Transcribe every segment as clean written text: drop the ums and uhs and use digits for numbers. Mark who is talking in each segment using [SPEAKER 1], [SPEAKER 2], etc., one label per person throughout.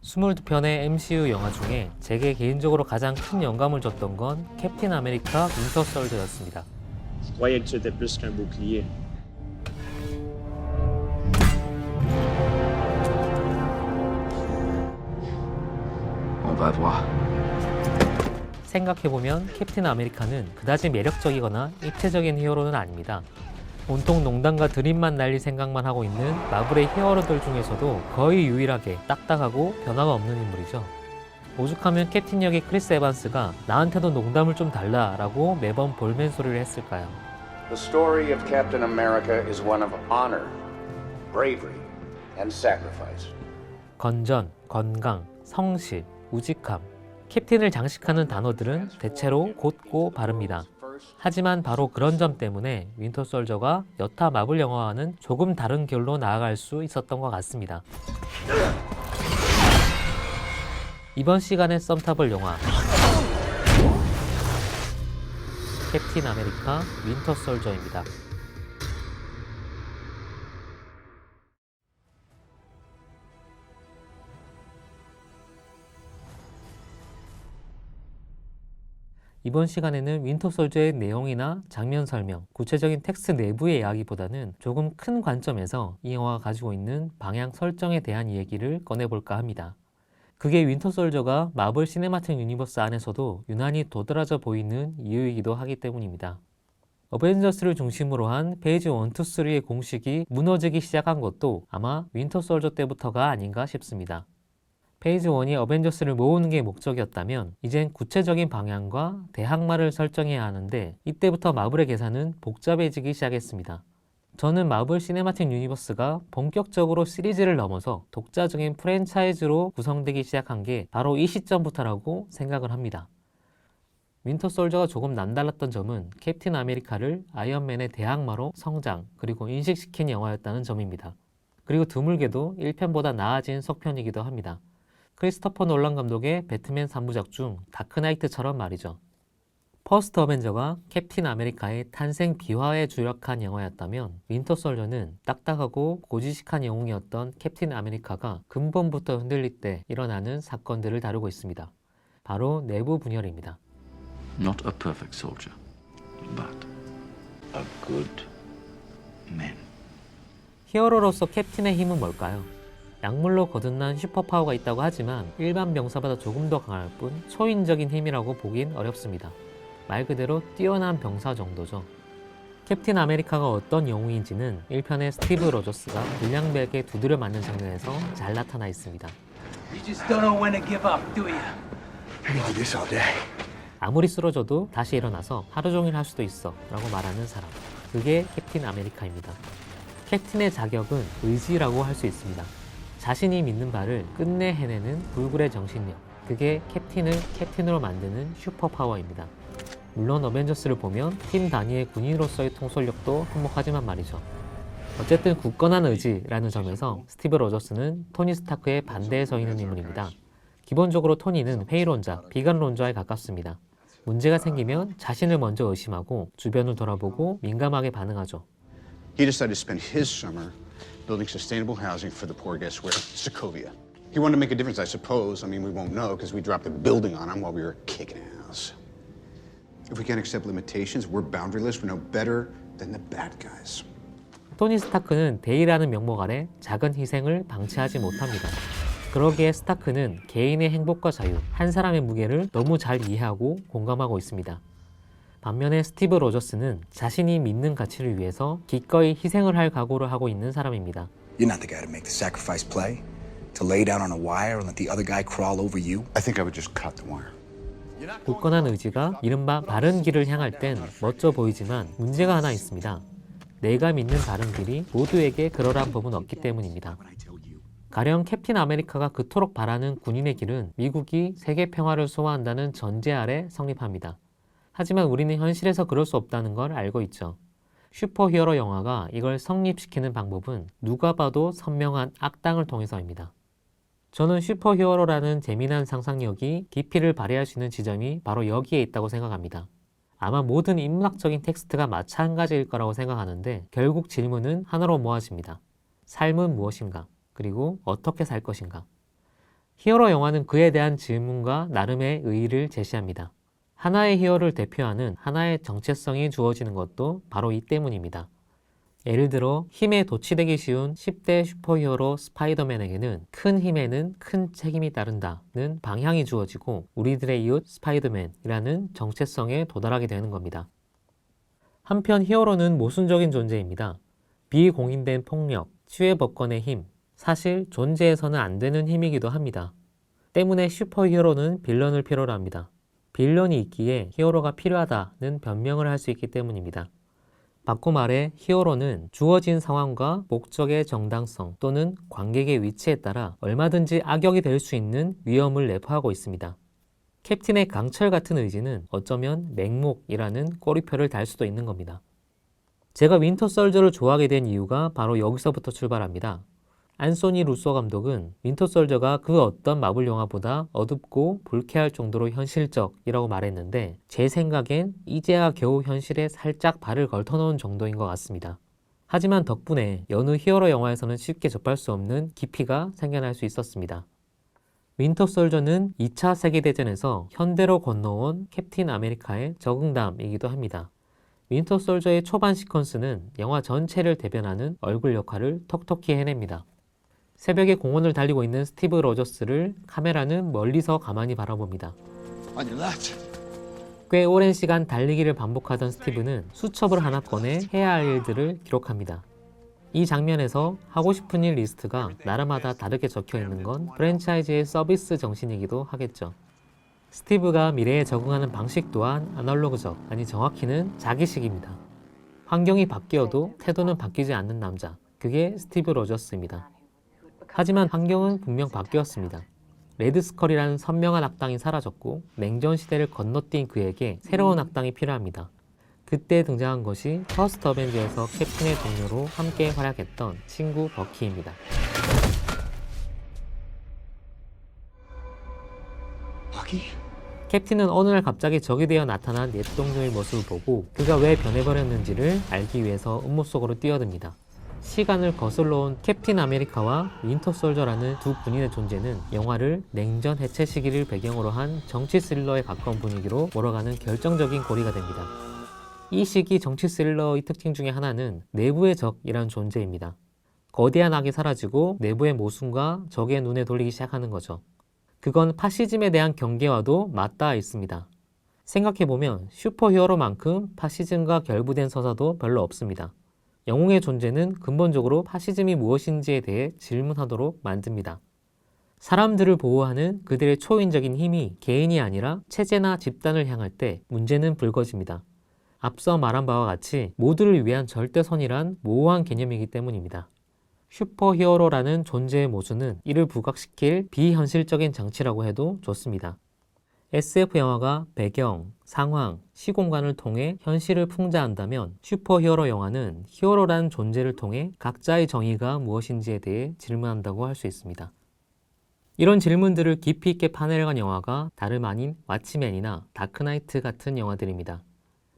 [SPEAKER 1] 22편의 MCU 영화 중에 제게 개인적으로 가장 큰 영감을 줬던 건 캡틴 아메리카 윈터 솔저였습니다.
[SPEAKER 2] Croyais que tu étais plus qu'un bouclier.
[SPEAKER 3] On va voir.
[SPEAKER 1] 생각해보면 캡틴 아메리카는 그다지 매력적이거나 입체적인 히어로는 아닙니다. 온통 농담과 드림만 날릴 생각만 하고 있는 마블의 히어로들 중에서도 거의 유일하게 딱딱하고 변화가 없는 인물이죠. 오죽하면 캡틴 역의 크리스 에반스가 나한테도 농담을 좀 달라라고 매번 볼멘 소리를 했을까요?
[SPEAKER 4] The story of Captain America is one of honor, bravery, and sacrifice.
[SPEAKER 1] 건전, 건강, 성실, 우직함. 캡틴을 장식하는 단어들은 대체로 곧고 바릅니다. 하지만 바로 그런 점 때문에 윈터 솔저가 여타 마블 영화와는 조금 다른 결로 나아갈 수 있었던 것 같습니다. 이번 시간에 썸타볼 영화 캡틴 아메리카 윈터 솔저입니다. 이번 시간에는 윈터 솔저의 내용이나 장면 설명, 구체적인 텍스트 내부의 이야기보다는 조금 큰 관점에서 이 영화가 가지고 있는 방향 설정에 대한 이야기를 꺼내볼까 합니다. 그게 윈터 솔저가 마블 시네마틱 유니버스 안에서도 유난히 도드라져 보이는 이유이기도 하기 때문입니다. 어벤져스를 중심으로 한 페이지 1, 2, 3의 공식이 무너지기 시작한 것도 아마 윈터 솔저 때부터가 아닌가 싶습니다. 페이지 1이 어벤져스를 모으는 게 목적이었다면 이젠 구체적인 방향과 대항마를 설정해야 하는데 이때부터 마블의 계산은 복잡해지기 시작했습니다. 저는 마블 시네마틱 유니버스가 본격적으로 시리즈를 넘어서 독자적인 프랜차이즈로 구성되기 시작한 게 바로 이 시점부터라고 생각을 합니다. 윈터 솔저가 조금 남달랐던 점은 캡틴 아메리카를 아이언맨의 대항마로 성장 그리고 인식시킨 영화였다는 점입니다. 그리고 드물게도 1편보다 나아진 속편이기도 합니다. 크리스토퍼 놀란 감독의 배트맨 3부작 중 다크나이트처럼 말이죠. 퍼스트 어벤져가 캡틴 아메리카의 탄생 비화에 주력한 영화였다면 윈터 솔저는 딱딱하고 고지식한 영웅이었던 캡틴 아메리카가 근본부터 흔들릴 때 일어나는 사건들을 다루고 있습니다. 바로 내부 분열입니다.
[SPEAKER 3] Not a perfect soldier, but a good man.
[SPEAKER 1] 히어로로서 캡틴의 힘은 뭘까요? 약물로 거듭난 슈퍼파워가 있다고 하지만 일반 병사보다 조금 더 강할 뿐 초인적인 힘이라고 보긴 어렵습니다. 말 그대로 뛰어난 병사 정도죠. 캡틴 아메리카가 어떤 영웅인지는 1편의 스티브 로저스가 불량배에게 두드려 맞는 장면에서 잘 나타나 있습니다.
[SPEAKER 5] You just don't know when to give up, do you?
[SPEAKER 4] I can do this all day.
[SPEAKER 1] 아무리 쓰러져도 다시 일어나서 하루 종일 할 수도 있어 라고 말하는 사람. 그게 캡틴 아메리카입니다. 캡틴의 자격은 의지라고 할 수 있습니다. 자신이 믿는 바를 끝내 해내는 불굴의 정신력. 그게 캡틴을 캡틴으로 만드는 슈퍼파워입니다. 물론 어벤져스를 보면 팀 단위의 군인으로서의 통솔력도 한몫하지만 말이죠. 어쨌든 굳건한 의지라는 점에서 스티브 로저스는 토니 스타크의 반대에 서 있는 인물입니다. 기본적으로 토니는 회의론자, 비관론자에 가깝습니다. 문제가 생기면 자신을 먼저 의심하고 주변을 돌아보고 민감하게 반응하죠.
[SPEAKER 6] He decided to spend his summer building sustainable housing for the poor, guess where? Sokovia. He wanted to make a difference, I suppose. I mean, we won't know because we dropped a building on him while we were kicking ass. If we can't accept limitations, we're boundaryless, we're no better than the bad guys.
[SPEAKER 1] 토니 스타크는 대의라는 명목 아래 작은 희생을 방치하지 못합니다. 그러기에 스타크는 개인의 행복과 자유, 한 사람의 무게를 너무 잘 이해하고 공감하고 있습니다. 반면에 스티브 로저스는 자신이 믿는 가치를 위해서 기꺼이 희생을 할 각오를 하고 있는 사람입니다.
[SPEAKER 7] You're not the guy to make the sacrifice play, to lay down on a wire and let the other guy crawl over you.
[SPEAKER 6] I think I would just cut the wire.
[SPEAKER 1] 굳건한 의지가 이른바 바른 길을 향할 땐 멋져 보이지만 문제가 하나 있습니다. 내가 믿는 바른 길이 모두에게 그러란 법은 없기 때문입니다. 가령 캡틴 아메리카가 그토록 바라는 군인의 길은 미국이 세계 평화를 소화한다는 전제 아래 성립합니다. 하지만 우리는 현실에서 그럴 수 없다는 걸 알고 있죠. 슈퍼히어로 영화가 이걸 성립시키는 방법은 누가 봐도 선명한 악당을 통해서입니다. 저는 슈퍼히어로라는 재미난 상상력이 깊이를 발휘할 수 있는 지점이 바로 여기에 있다고 생각합니다. 아마 모든 인문학적인 텍스트가 마찬가지일 거라고 생각하는데 결국 질문은 하나로 모아집니다. 삶은 무엇인가? 그리고 어떻게 살 것인가? 히어로 영화는 그에 대한 질문과 나름의 의의를 제시합니다. 하나의 히어로를 대표하는 하나의 정체성이 주어지는 것도 바로 이 때문입니다. 예를 들어 힘에 도취되기 쉬운 10대 슈퍼히어로 스파이더맨에게는 큰 힘에는 큰 책임이 따른다는 방향이 주어지고 우리들의 이웃 스파이더맨이라는 정체성에 도달하게 되는 겁니다. 한편 히어로는 모순적인 존재입니다. 비공인된 폭력, 치유의 법권의 힘, 사실 존재해서는 안 되는 힘이기도 합니다. 때문에 슈퍼히어로는 빌런을 필요로 합니다. 빌런이 있기에 히어로가 필요하다는 변명을 할 수 있기 때문입니다. 바꿔 말해 히어로는 주어진 상황과 목적의 정당성 또는 관객의 위치에 따라 얼마든지 악역이 될 수 있는 위험을 내포하고 있습니다. 캡틴의 강철 같은 의지는 어쩌면 맹목이라는 꼬리표를 달 수도 있는 겁니다. 제가 윈터 솔저를 좋아하게 된 이유가 바로 여기서부터 출발합니다. 안소니 루소 감독은 윈터 솔저가 그 어떤 마블 영화보다 어둡고 불쾌할 정도로 현실적이라고 말했는데 제 생각엔 이제야 겨우 현실에 살짝 발을 걸터놓은 정도인 것 같습니다. 하지만 덕분에 여느 히어로 영화에서는 쉽게 접할 수 없는 깊이가 생겨날 수 있었습니다. 윈터 솔저는 2차 세계대전에서 현대로 건너온 캡틴 아메리카의 적응담이기도 합니다. 윈터 솔저의 초반 시퀀스는 영화 전체를 대변하는 얼굴 역할을 톡톡히 해냅니다. 새벽에 공원을 달리고 있는 스티브 로저스를 카메라는 멀리서 가만히 바라봅니다. 꽤 오랜 시간 달리기를 반복하던 스티브는 수첩을 하나 꺼내 해야 할 일들을 기록합니다. 이 장면에서 하고 싶은 일 리스트가 나라마다 다르게 적혀 있는 건 프랜차이즈의 서비스 정신이기도 하겠죠. 스티브가 미래에 적응하는 방식 또한 아날로그적, 아니 정확히는 자기식입니다. 환경이 바뀌어도 태도는 바뀌지 않는 남자, 그게 스티브 로저스입니다. 하지만 환경은 분명 바뀌었습니다. 레드스컬이라는 선명한 악당이 사라졌고 냉전 시대를 건너뛴 그에게 새로운 악당이 필요합니다. 그때 등장한 것이 퍼스트 어벤져에서 캡틴의 동료로 함께 활약했던 친구 버키입니다. 캡틴은 어느 날 갑자기 적이 되어 나타난 옛 동료의 모습을 보고 그가 왜 변해버렸는지를 알기 위해서 음모 속으로 뛰어듭니다. 시간을 거슬러 온 캡틴 아메리카와 윈터 솔저라는 두 군인의 존재는 영화를 냉전 해체 시기를 배경으로 한 정치 스릴러에 가까운 분위기로 몰아가는 결정적인 고리가 됩니다. 이 시기 정치 스릴러의 특징 중에 하나는 내부의 적이란 존재입니다. 거대한 악이 사라지고 내부의 모순과 적의 눈에 돌리기 시작하는 거죠. 그건 파시즘에 대한 경계와도 맞닿아 있습니다. 생각해보면 슈퍼히어로만큼 파시즘과 결부된 서사도 별로 없습니다. 영웅의 존재는 근본적으로 파시즘이 무엇인지에 대해 질문하도록 만듭니다. 사람들을 보호하는 그들의 초인적인 힘이 개인이 아니라 체제나 집단을 향할 때 문제는 불거집니다. 앞서 말한 바와 같이 모두를 위한 절대선이란 모호한 개념이기 때문입니다. 슈퍼히어로라는 존재의 모순은 이를 부각시킬 비현실적인 장치라고 해도 좋습니다. SF 영화가 배경, 상황, 시공간을 통해 현실을 풍자한다면 슈퍼히어로 영화는 히어로라는 존재를 통해 각자의 정의가 무엇인지에 대해 질문한다고 할 수 있습니다. 이런 질문들을 깊이 있게 파내려간 영화가 다름 아닌 왓치맨이나 다크나이트 같은 영화들입니다.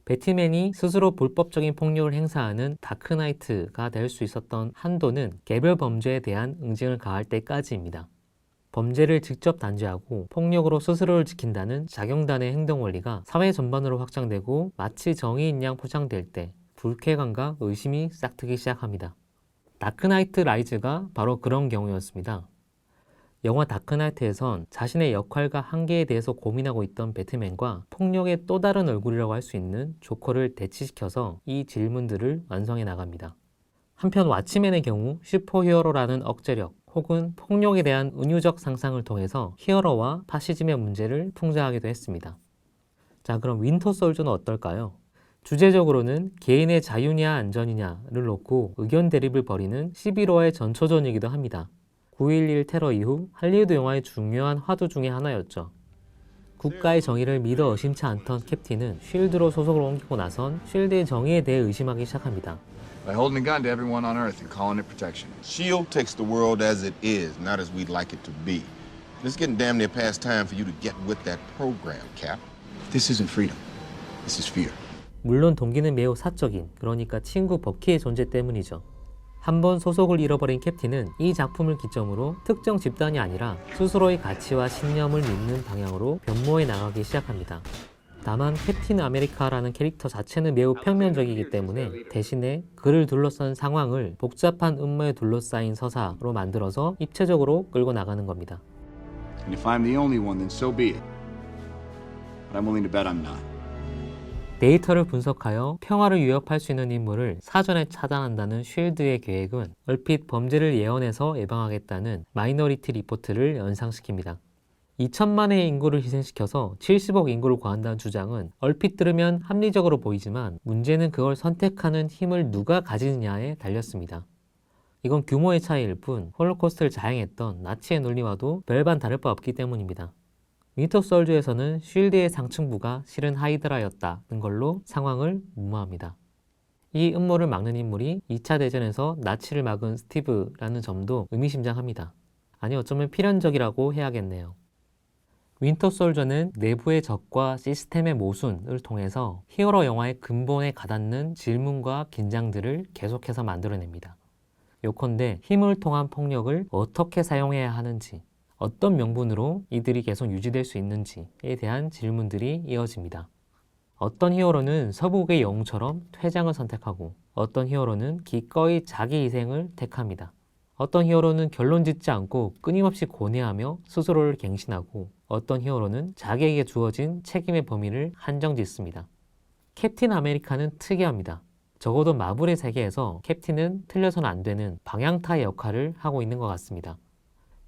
[SPEAKER 1] 배트맨이 스스로 불법적인 폭력을 행사하는 다크나이트가 될 수 있었던 한도는 개별 범죄에 대한 응징을 가할 때까지입니다. 범죄를 직접 단죄하고 폭력으로 스스로를 지킨다는 자경단의 행동 원리가 사회 전반으로 확장되고 마치 정의인 양 포장될 때 불쾌감과 의심이 싹트기 시작합니다. 다크나이트 라이즈가 바로 그런 경우였습니다. 영화 다크나이트에선 자신의 역할과 한계에 대해서 고민하고 있던 배트맨과 폭력의 또 다른 얼굴이라고 할 수 있는 조커를 대치시켜서 이 질문들을 완성해 나갑니다. 한편 왓치맨의 경우 슈퍼히어로라는 억제력 혹은 폭력에 대한 은유적 상상을 통해서 히어로와 파시즘의 문제를 풍자하기도 했습니다. 자, 그럼 윈터 솔저는 어떨까요? 주제적으로는 개인의 자유냐 안전이냐를 놓고 의견 대립을 벌이는 11호의 전초전이기도 합니다. 9.11 테러 이후 할리우드 영화의 중요한 화두 중에 하나였죠. 국가의 정의를 믿어 의심치 않던 캡틴은 쉴드로 소속을 옮기고 나선 쉴드의 정의에 대해 의심하기 시작합니다.
[SPEAKER 8] By holding a gun to everyone on Earth and calling it protection.
[SPEAKER 9] S.H.I.E.L.D. takes the world as it is, not as we'd like it to be. It's getting damn near past time for you to get with that program, Cap.
[SPEAKER 7] This isn't freedom. This is fear.
[SPEAKER 1] 물론 동기는 매우 사적인, 그러니까 친구 버키의 존재 때문이죠. 한번 소속을 잃어버린 캡틴은 이 작품을 기점으로 특정 집단이 아니라 스스로의 가치와 신념을 믿는 방향으로 변모해 나가기 시작합니다. 다만 캡틴 아메리카라는 캐릭터 자체는 매우 평면적이기 때문에 대신에 그를 둘러싼 상황을 복잡한 음모에 둘러싸인 서사로 만들어서 입체적으로 끌고 나가는 겁니다.
[SPEAKER 8] And if I'm the only one, then so be it. But I'm willing to bet I'm not.
[SPEAKER 1] 데이터를 분석하여 평화를 위협할 수 있는 인물을 사전에 차단한다는 쉴드의 계획은 얼핏 범죄를 예언해서 예방하겠다는 마이너리티 리포트를 연상시킵니다. 2천만의 인구를 희생시켜서 70억 인구를 구한다는 주장은 얼핏 들으면 합리적으로 보이지만 문제는 그걸 선택하는 힘을 누가 가지느냐에 달렸습니다. 이건 규모의 차이일 뿐 홀로코스트를 자행했던 나치의 논리와도 별반 다를 바 없기 때문입니다. 윈터 솔저에서는 쉴드의 상층부가 실은 하이드라였다는 걸로 상황을 무마합니다. 이 음모를 막는 인물이 2차 대전에서 나치를 막은 스티브라는 점도 의미심장합니다. 아니 어쩌면 필연적이라고 해야겠네요. 윈터 솔저는 내부의 적과 시스템의 모순을 통해서 히어로 영화의 근본에 가닿는 질문과 긴장들을 계속해서 만들어냅니다. 요컨대 힘을 통한 폭력을 어떻게 사용해야 하는지, 어떤 명분으로 이들이 계속 유지될 수 있는지에 대한 질문들이 이어집니다. 어떤 히어로는 서부의 영웅처럼 퇴장을 선택하고 어떤 히어로는 기꺼이 자기 희생을 택합니다. 어떤 히어로는 결론 짓지 않고 끊임없이 고뇌하며 스스로를 갱신하고 어떤 히어로는 자기에게 주어진 책임의 범위를 한정짓습니다. 캡틴 아메리카는 특이합니다. 적어도 마블의 세계에서 캡틴은 틀려서는 안 되는 방향타의 역할을 하고 있는 것 같습니다.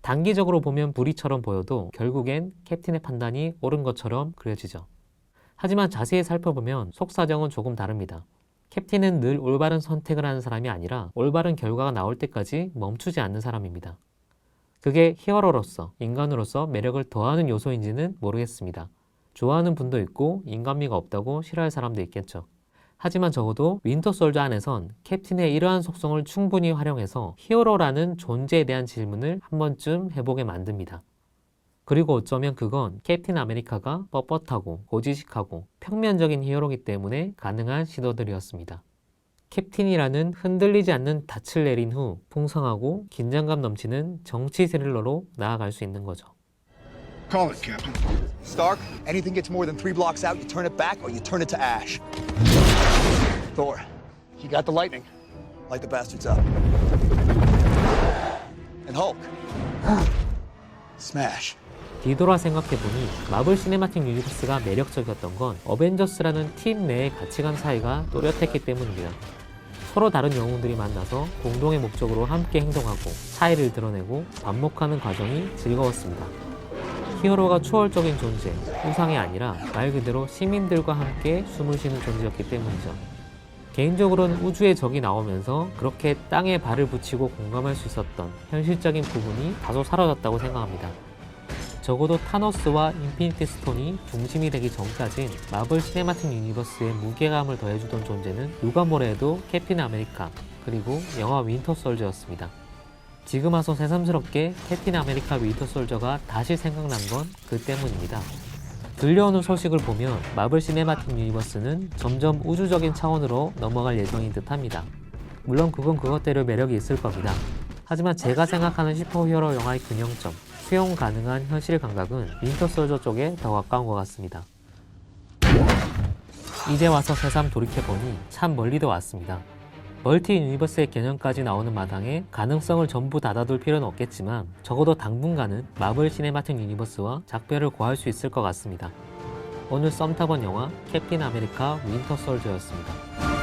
[SPEAKER 1] 단기적으로 보면 불의처럼 보여도 결국엔 캡틴의 판단이 옳은 것처럼 그려지죠. 하지만 자세히 살펴보면 속사정은 조금 다릅니다. 캡틴은 늘 올바른 선택을 하는 사람이 아니라 올바른 결과가 나올 때까지 멈추지 않는 사람입니다. 그게 히어로로서, 인간으로서 매력을 더하는 요소인지는 모르겠습니다. 좋아하는 분도 있고 인간미가 없다고 싫어할 사람도 있겠죠. 하지만 적어도 윈터 솔저 안에선 캡틴의 이러한 속성을 충분히 활용해서 히어로라는 존재에 대한 질문을 한 번쯤 해보게 만듭니다. 그리고 어쩌면 그건 캡틴 아메리카가 뻣뻣하고 고지식하고 평면적인 히어로이기 때문에 가능한 시도들이었습니다. 캡틴이라는 흔들리지 않는 닻을 내린 후 풍성하고 긴장감 넘치는 정치 스릴러로 나아갈 수 있는 거죠.
[SPEAKER 7] Call it, Captain. Stark, anything gets more than 3 blocks out, you turn it back or you turn it to ash. Thor, you got the lightning. Light the bastards up. And Hulk. Smash.
[SPEAKER 1] 뒤돌아 생각해보니 마블 시네마틱 유니버스가 매력적이었던 건 어벤져스라는 팀 내의 가치관 차이가 또렷했기 때문입니다. 서로 다른 영웅들이 만나서 공동의 목적으로 함께 행동하고 차이를 드러내고 반목하는 과정이 즐거웠습니다. 히어로가 초월적인 존재, 우상이 아니라 말 그대로 시민들과 함께 숨을 쉬는 존재였기 때문이죠. 개인적으로는 우주의 적이 나오면서 그렇게 땅에 발을 붙이고 공감할 수 있었던 현실적인 부분이 다소 사라졌다고 생각합니다. 적어도 타노스와 인피니티 스톤이 중심이 되기 전까진 마블 시네마틱 유니버스의 무게감을 더해주던 존재는 누가 뭐래도 캡틴 아메리카 그리고 영화 윈터 솔저였습니다. 지금 와서 새삼스럽게 캡틴 아메리카 윈터 솔저가 다시 생각난 건 그 때문입니다. 들려오는 소식을 보면 마블 시네마틱 유니버스는 점점 우주적인 차원으로 넘어갈 예정인 듯 합니다. 물론 그건 그것대로 매력이 있을 겁니다. 하지만 제가 생각하는 슈퍼히어로 영화의 균형점, 수용 가능한 현실 감각은 윈터 솔저 쪽에 더 가까운 것 같습니다. 이제 와서 새삼 돌이켜보니 참 멀리도 왔습니다. 멀티 유니버스의 개념까지 나오는 마당에 가능성을 전부 닫아둘 필요는 없겠지만 적어도 당분간은 마블 시네마틱 유니버스와 작별을 고할 수 있을 것 같습니다. 오늘 썸 타본 영화 캡틴 아메리카 윈터 솔저였습니다.